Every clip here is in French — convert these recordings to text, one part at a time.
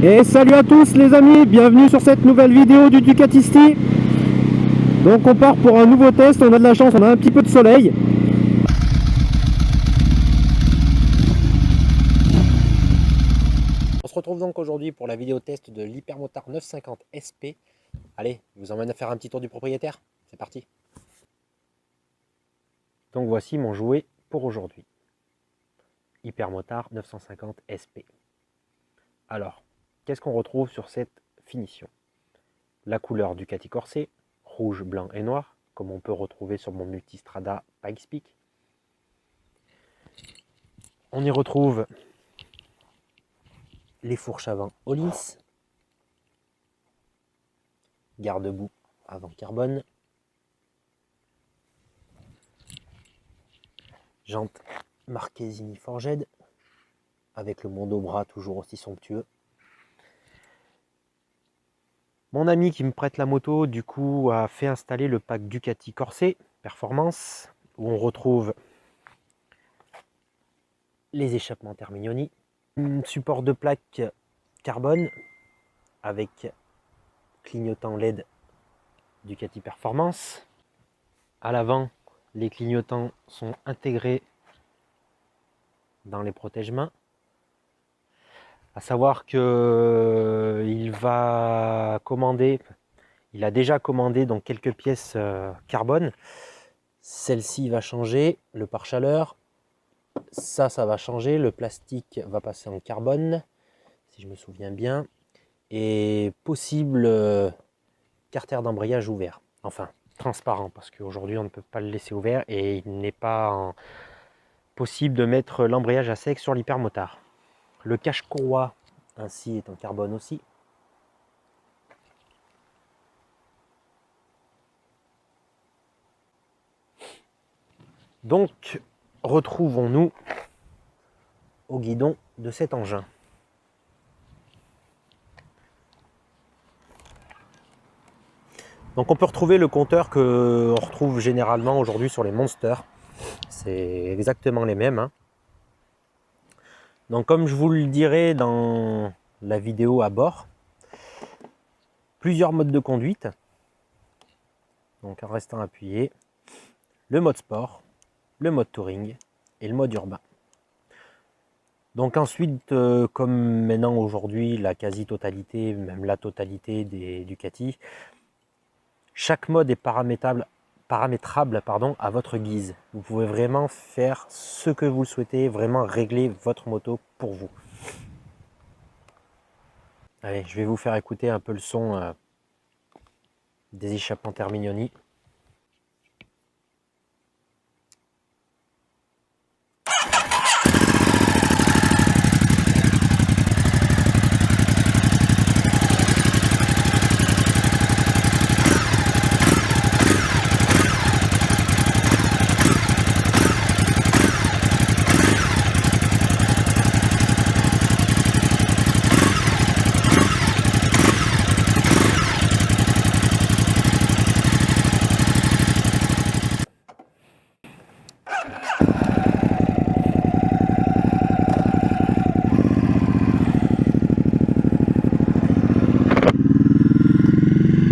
Et salut à tous les amis, bienvenue sur cette nouvelle vidéo du Ducatisti. Donc on part pour un nouveau test, on a de la chance, on a un petit peu de soleil. On se retrouve donc aujourd'hui pour la vidéo test de l'Hypermotard 950 SP. Allez, je vous emmène à faire un petit tour du propriétaire, c'est parti. Donc voici mon jouet pour aujourd'hui. Hypermotard 950 SP. Alors, qu'est-ce qu'on retrouve sur cette finition? La couleur Ducati Corset, rouge, blanc et noir, comme on peut retrouver sur mon Multistrada Pikes Peak. On y retrouve les fourches avant Öhlins, garde-boue avant carbone, jantes Marchesini Forged, avec le Mondobras toujours aussi somptueux. Mon ami qui me prête la moto, du coup, a fait installer le pack Ducati Corset Performance, où on retrouve les échappements Terminioni, un support de plaque carbone avec clignotant LED Ducati Performance. À l'avant, les clignotants sont intégrés dans les protège-mains. À savoir que il a déjà commandé donc quelques pièces carbone. Celle-ci va changer, le pare-chaleur, ça va changer, le plastique va passer en carbone, si je me souviens bien, et possible carter d'embrayage ouvert, enfin transparent, parce qu'aujourd'hui on ne peut pas le laisser ouvert et il n'est pas possible de mettre l'embrayage à sec sur l'Hypermotard. Le cache-courroie ainsi est en carbone aussi. Donc, retrouvons-nous au guidon de cet engin. Donc on peut retrouver le compteur que on retrouve généralement aujourd'hui sur les Monster. C'est exactement les mêmes, hein. Donc comme je vous le dirai dans la vidéo à bord, plusieurs modes de conduite. Donc en restant appuyé, le mode sport, le mode touring et le mode urbain. Donc ensuite, comme maintenant aujourd'hui la quasi-totalité, même la totalité des Ducati, chaque mode est paramétrable à votre guise. Vous pouvez vraiment faire ce que vous le souhaitez, vraiment régler votre moto pour vous. Allez, je vais vous faire écouter un peu le son des échappements Terminioni.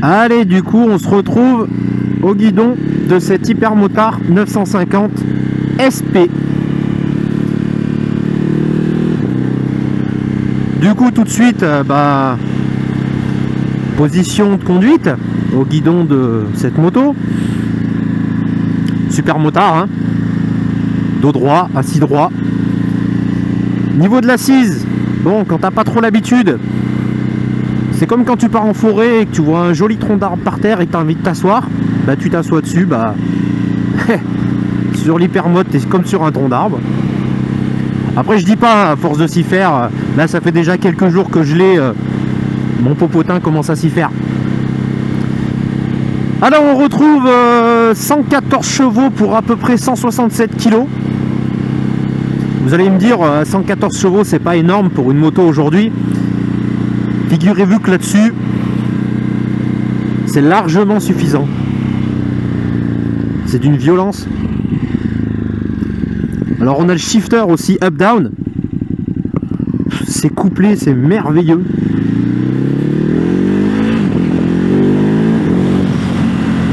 Allez, du coup, on se retrouve au guidon de cet Hypermotard 950 SP. Du coup, tout de suite, position de conduite au guidon de cette moto. Supermotard, hein. Dos droit, assis droit. Niveau de l'assise, bon, quand t'as pas trop l'habitude, c'est comme quand tu pars en forêt et que tu vois un joli tronc d'arbre par terre et que tu as envie de t'asseoir, bah tu t'assois dessus, sur l'Hypermot, t'es comme sur un tronc d'arbre. Après je dis pas, à force de s'y faire, là ça fait déjà quelques jours que je l'ai, mon popotin commence à s'y faire. Alors on retrouve 114 chevaux pour à peu près 167 kg. Vous allez me dire, 114 chevaux c'est pas énorme pour une moto aujourd'hui. Figurez-vous que là-dessus, c'est largement suffisant. C'est d'une violence. Alors on a le shifter aussi up-down. c'est couplé, c'est merveilleux.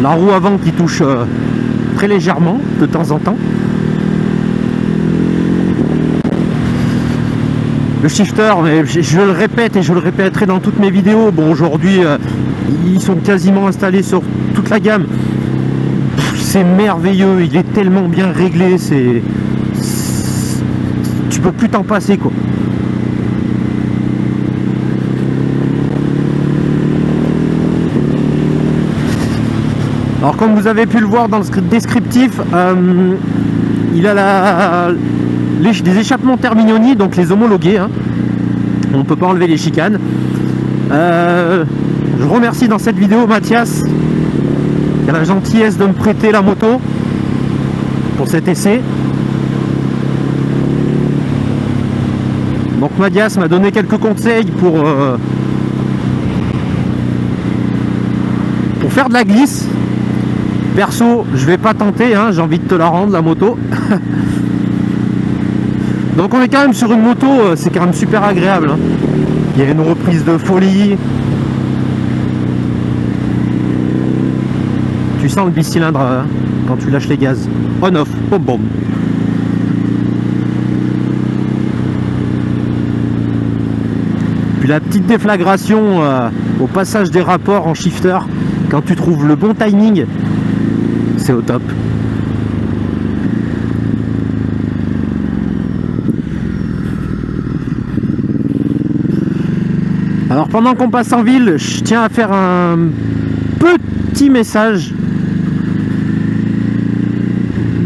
La roue avant qui touche très légèrement de temps en temps. Le shifter, mais je le répète et je le répéterai dans toutes mes vidéos. Bon, aujourd'hui, ils sont quasiment installés sur toute la gamme. C'est merveilleux, il est tellement bien réglé, tu peux plus t'en passer, quoi. Alors, comme vous avez pu le voir dans le descriptif, il a des échappements Terminioni, donc les homologués, hein. On ne peut pas enlever les chicanes. Je remercie dans cette vidéo Mathias qui a la gentillesse de me prêter la moto pour cet essai. Donc Mathias m'a donné quelques conseils pour faire de la glisse. Perso, je vais pas tenter, hein, j'ai envie de te la rendre la moto. Donc on est quand même sur une moto, c'est quand même super agréable, hein. Il y a une reprise de folie. Tu sens le bicylindre quand tu lâches les gaz. On-off, pom bom. Puis la petite déflagration au passage des rapports en shifter, quand tu trouves le bon timing, c'est au top. Alors pendant qu'on passe en ville, je tiens à faire un petit message.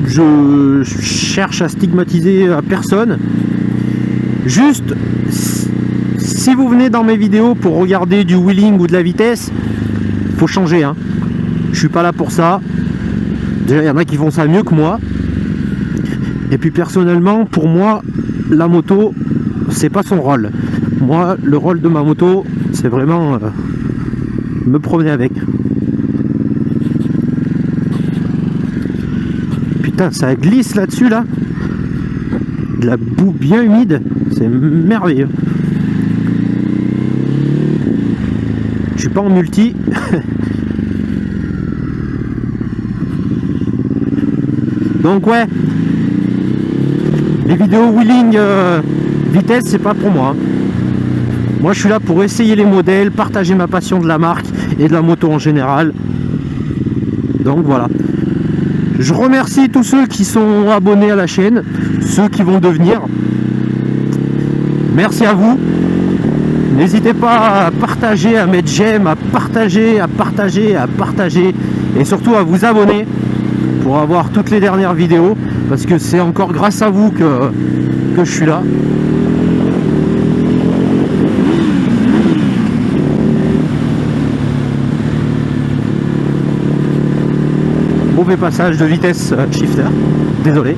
Je cherche à stigmatiser à personne. Juste, si vous venez dans mes vidéos pour regarder du wheeling ou de la vitesse, faut changer, hein. Je suis pas là pour ça. Déjà, il y en a qui font ça mieux que moi. Et puis personnellement, pour moi, la moto, c'est pas son rôle. Moi, le rôle de ma moto, c'est vraiment me promener avec. Putain, ça glisse là-dessus, là. De la boue bien humide, c'est merveilleux. Je suis pas en multi. Donc ouais, les vidéos wheeling vitesse, c'est pas pour moi. Moi je suis là pour essayer les modèles, partager ma passion de la marque et de la moto en général. Donc voilà. Je remercie tous ceux qui sont abonnés à la chaîne, ceux qui vont devenir. Merci à vous. N'hésitez pas à partager, à mettre j'aime, à partager, et surtout à vous abonner pour avoir toutes les dernières vidéos, parce que c'est encore grâce à vous que je suis là. Mauvais passage de vitesse shifter, désolé.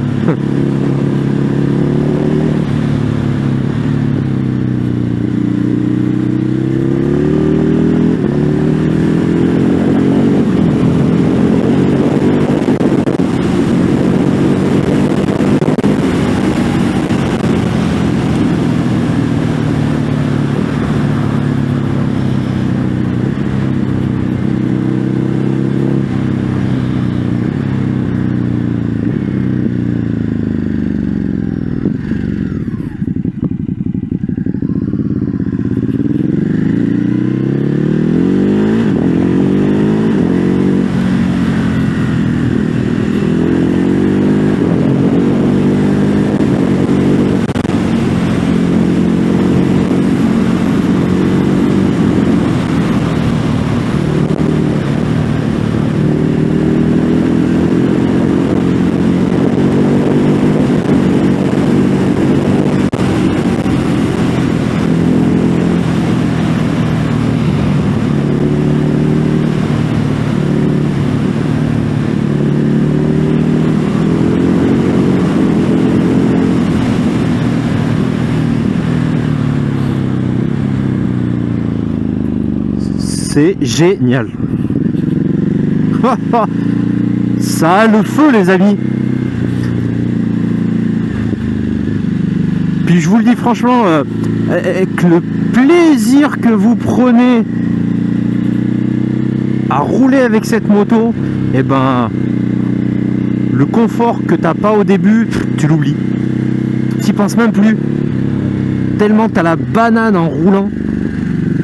C'est génial. Ça a le feu, les amis. Puis je vous le dis franchement, avec le plaisir que vous prenez à rouler avec cette moto, et ben le confort que t'as pas au début, tu l'oublies. T'y penses même plus. Tellement t'as la banane en roulant.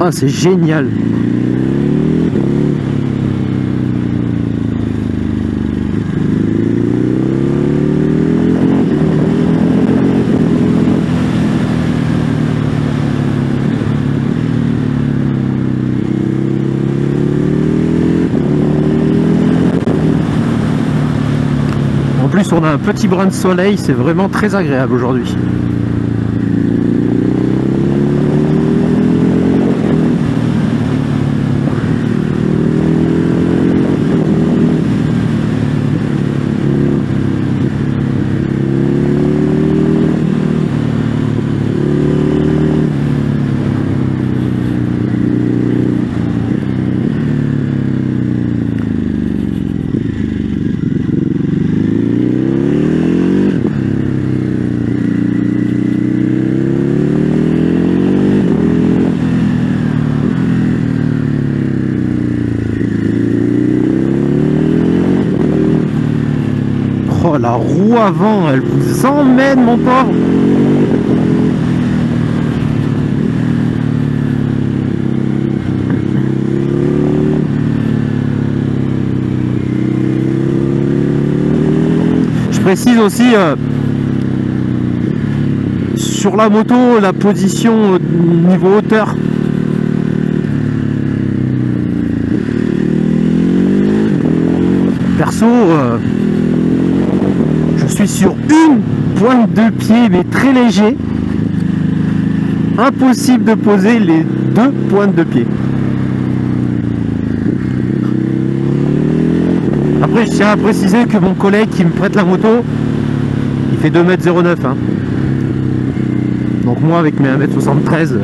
Ah, c'est génial. En plus, on a un petit brin de soleil, c'est vraiment très agréable aujourd'hui. Oh, la roue avant, elle vous emmène, mon pauvre. Je précise aussi sur la moto la position niveau hauteur. Perso, je suis sur une pointe de pied mais très léger. Impossible de poser les deux pointes de pied. Après, je tiens à préciser que mon collègue qui me prête la moto, il fait 2,09 m. Hein. Donc moi avec mes 1,73 m.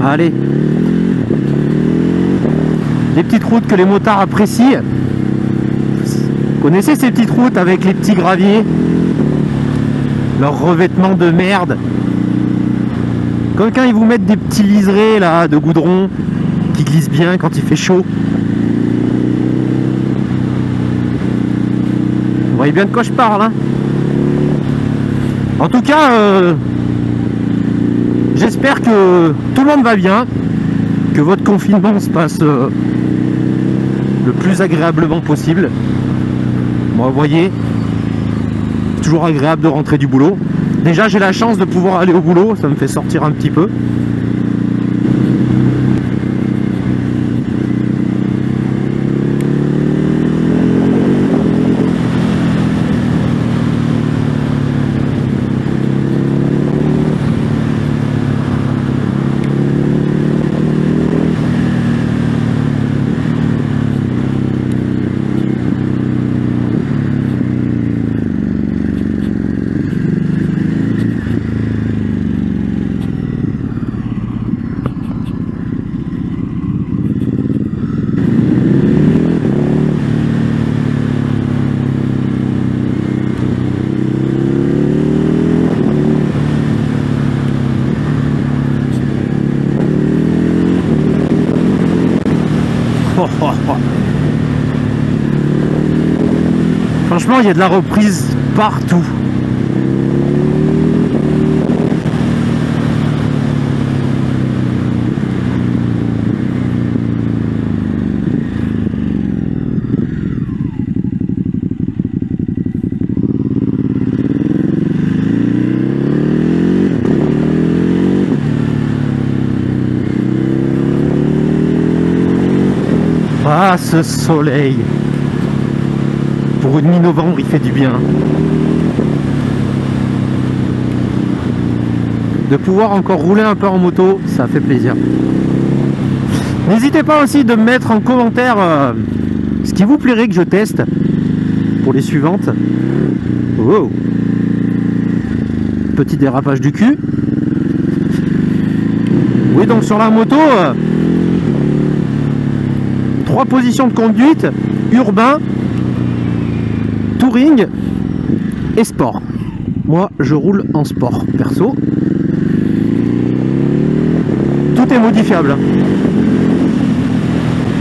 Allez, les petites routes que les motards apprécient. Vous connaissez ces petites routes avec les petits graviers, leur revêtement de merde. Comme quand ils vous mettent des petits liserés là de goudron qui glissent bien quand il fait chaud. Vous voyez bien de quoi je parle, hein. En tout cas, j'espère que tout le monde va bien, que votre confinement se passe le plus agréablement possible. Moi, vous voyez, c'est toujours agréable de rentrer du boulot. Déjà, j'ai la chance de pouvoir aller au boulot, ça me fait sortir un petit peu. Franchement, il y a de la reprise partout. Ah, ce soleil! Pour une mi-novembre, il fait du bien. de pouvoir encore rouler un peu en moto, ça fait plaisir. N'hésitez pas aussi de me mettre en commentaire ce qui vous plairait que je teste pour les suivantes. Wow. Petit dérapage du cul. Oui, donc sur la moto, 3 positions de conduite: urbain, touring et sport. Moi, je roule en sport, perso. Tout est modifiable.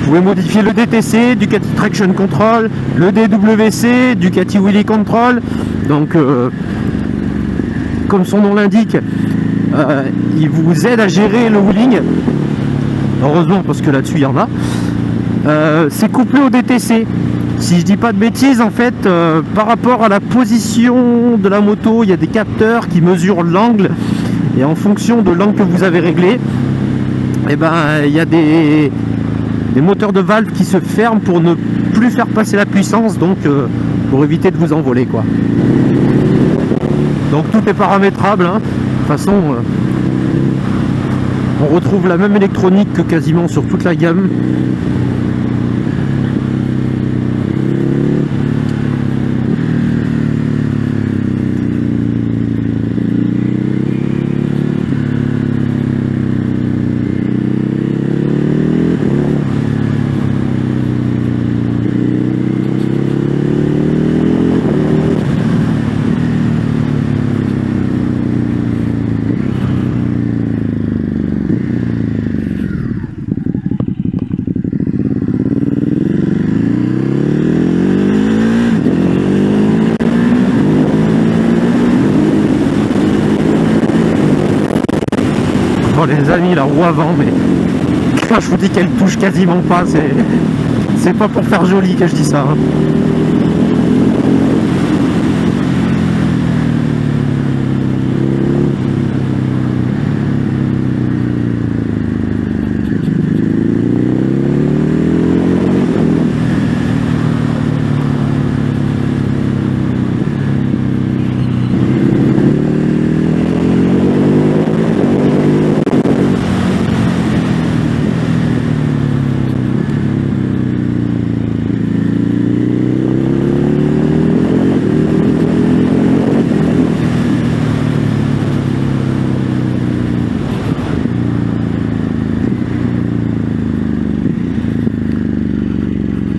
Vous pouvez modifier le DTC, Ducati Traction Control, le DWC, Ducati Wheelie Control. Donc, comme son nom l'indique, il vous aide à gérer le wheeling. Heureusement, parce que là-dessus, il y en a. C'est couplé au DTC. Si je dis pas de bêtises, en fait, par rapport à la position de la moto, il y a des capteurs qui mesurent l'angle. Et en fonction de l'angle que vous avez réglé, eh ben, il y a des moteurs de valve qui se ferment pour ne plus faire passer la puissance, donc pour éviter de vous envoler, quoi. Donc tout est paramétrable, hein. De toute façon, on retrouve la même électronique que quasiment sur toute la gamme. Bon les amis, la roue avant, mais quand je vous dis qu'elle touche quasiment pas, c'est pas pour faire joli que je dis ça, hein.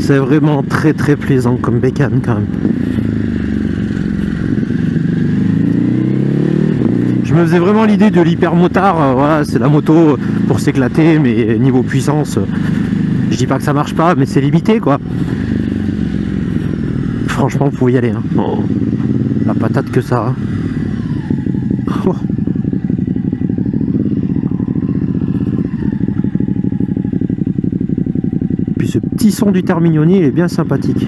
C'est vraiment très très plaisant comme bécane quand même. Je me faisais vraiment l'idée de l'hypermotard, voilà, c'est la moto pour s'éclater, mais niveau puissance, je dis pas que ça marche pas, mais c'est limité quoi. Franchement, vous pouvez y aller, hein. Oh, la patate que ça. Hein. Oh. Puis ce petit son du Termignoni, il est bien sympathique.